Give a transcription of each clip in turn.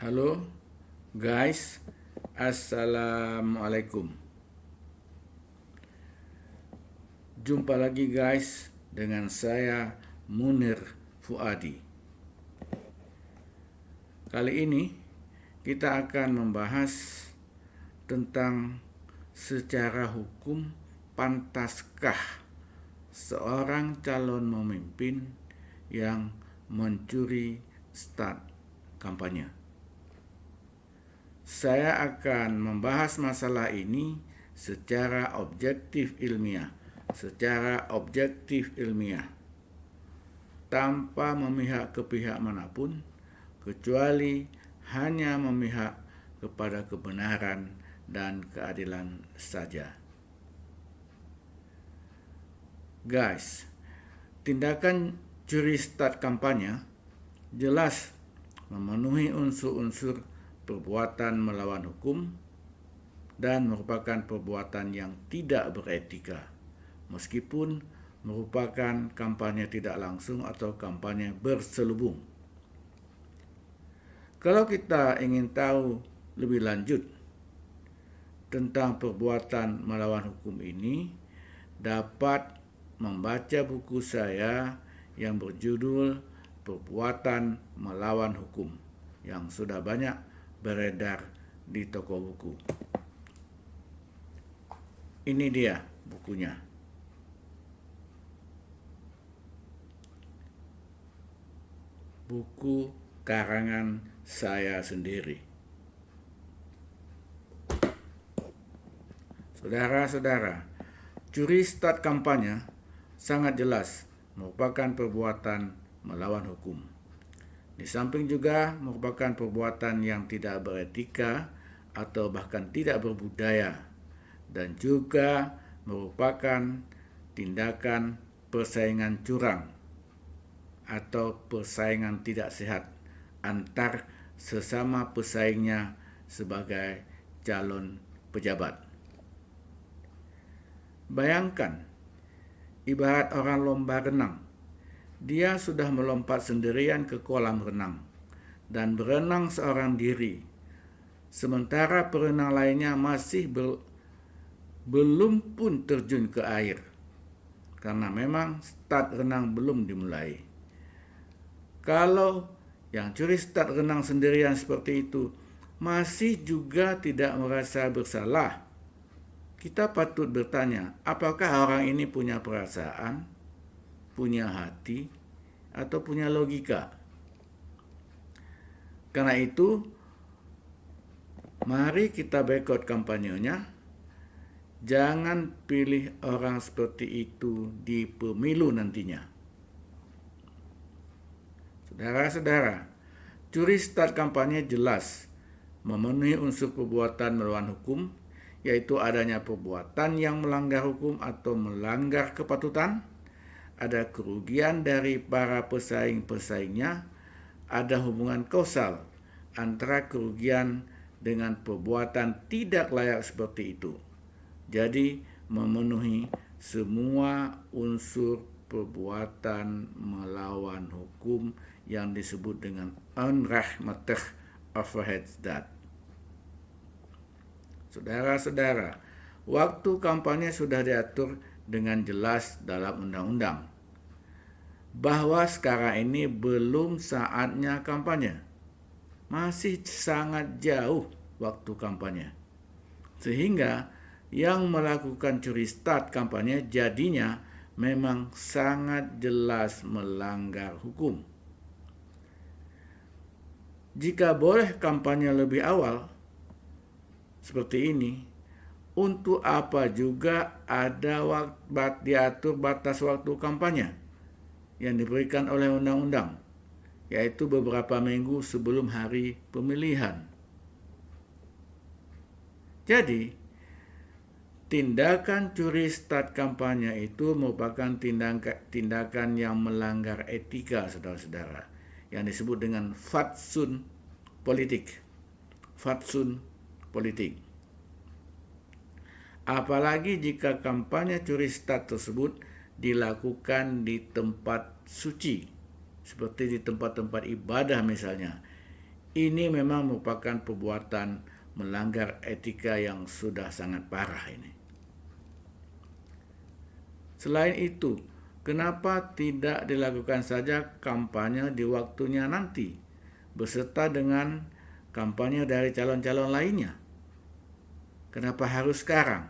Halo guys, Assalamualaikum. Jumpa lagi guys dengan saya Munir Fuadi. Kali ini kita akan membahas tentang secara hukum pantaskah seorang calon pemimpin yang mencuri start kampanye. Saya akan membahas masalah ini secara objektif ilmiah, tanpa memihak ke pihak manapun, kecuali hanya memihak kepada kebenaran dan keadilan saja. Guys, tindakan curi start kampanye jelas memenuhi unsur-unsur perbuatan melawan hukum dan merupakan perbuatan yang tidak beretika, meskipun merupakan kampanye tidak langsung atau kampanye berselubung. Kalau kita ingin tahu lebih lanjut tentang perbuatan melawan hukum ini, dapat membaca buku saya yang berjudul Perbuatan Melawan Hukum, yang sudah banyak beredar di toko buku. Ini dia bukunya. Buku karangan saya sendiri. Saudara-saudara, curi start kampanye sangat jelas merupakan perbuatan melawan hukum. Di samping juga merupakan perbuatan yang tidak beretika atau bahkan tidak berbudaya, dan juga merupakan tindakan persaingan curang atau persaingan tidak sehat antar sesama pesaingnya sebagai calon pejabat. Bayangkan, ibarat orang lomba renang. Dia sudah melompat sendirian ke kolam renang dan berenang seorang diri, sementara perenang lainnya masih belum pun terjun ke air, karena memang start renang belum dimulai. Kalau yang curi start renang sendirian seperti itu masih juga tidak merasa bersalah, kita patut bertanya, apakah orang ini punya perasaan, punya hati, atau punya logika? Karena itu, mari kita boikot kampanyenya. Jangan pilih orang seperti itu di pemilu nantinya. Saudara-saudara, curi start kampanye jelas memenuhi unsur perbuatan melawan hukum, yaitu adanya perbuatan yang melanggar hukum atau melanggar kepatutan, ada kerugian dari para pesaing-pesaingnya, ada hubungan kausal antara kerugian dengan perbuatan tidak layak seperti itu. Jadi memenuhi semua unsur perbuatan melawan hukum yang disebut dengan onrechtmatig overheidsdaad. Saudara-saudara, waktu kampanye sudah diatur dengan jelas dalam undang-undang bahwa sekarang ini belum saatnya kampanye. Masih sangat jauh waktu kampanye. Sehingga yang melakukan curi start kampanye jadinya memang sangat jelas melanggar hukum. Jika boleh kampanye lebih awal seperti ini, untuk apa juga ada diatur batas waktu kampanye yang diberikan oleh undang-undang, yaitu beberapa minggu sebelum hari pemilihan. Jadi, tindakan curi start kampanye itu merupakan tindakan yang melanggar etika, saudara-saudara, yang disebut dengan fatsun politik. Apalagi jika kampanye curi start tersebut dilakukan di tempat suci, seperti di tempat-tempat ibadah misalnya, Ini memang merupakan perbuatan melanggar etika yang sudah sangat parah ini. Selain itu, kenapa tidak dilakukan saja kampanye di waktunya nanti, beserta dengan kampanye dari calon-calon lainnya? Kenapa harus sekarang?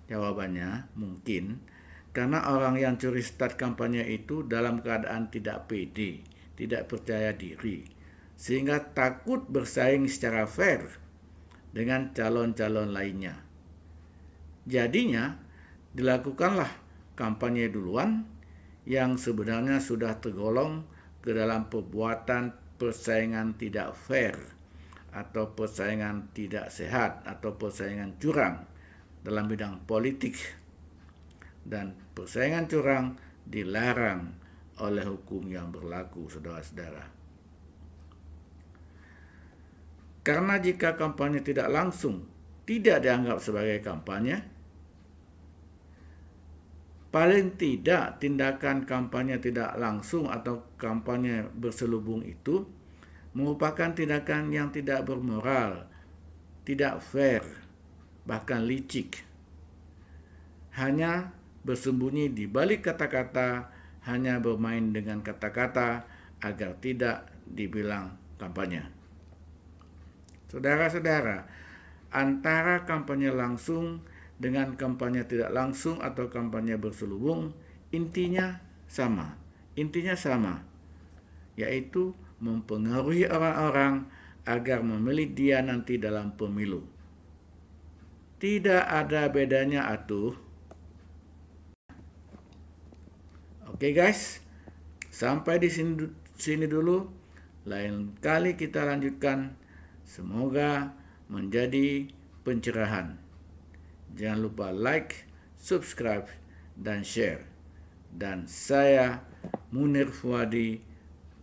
Jawabannya mungkin karena orang yang curi start kampanye itu dalam keadaan tidak pede, tidak percaya diri, sehingga takut bersaing secara fair dengan calon-calon lainnya. Jadinya, dilakukanlah kampanye duluan yang sebenarnya sudah tergolong ke dalam perbuatan persaingan tidak fair atau persaingan tidak sehat atau persaingan curang dalam bidang politik, dan persaingan curang dilarang oleh hukum yang berlaku, saudara-saudara. Karena jika kampanye tidak langsung tidak dianggap sebagai kampanye, paling tidak tindakan kampanye tidak langsung atau kampanye berselubung itu merupakan tindakan yang tidak bermoral, tidak fair, bahkan licik. Hanya bersembunyi di balik kata-kata, hanya bermain dengan kata-kata agar tidak dibilang kampanye. Saudara-saudara, antara kampanye langsung dengan kampanye tidak langsung atau kampanye berselubung, intinya sama, yaitu mempengaruhi orang-orang agar memilih dia nanti dalam pemilu. Tidak ada bedanya atuh. Oke guys, sampai di sini dulu. Lain kali kita lanjutkan. Semoga menjadi pencerahan. Jangan lupa like, subscribe, dan share. Dan saya Munir Fuadi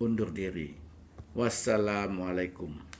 undur diri. Wassalamualaikum.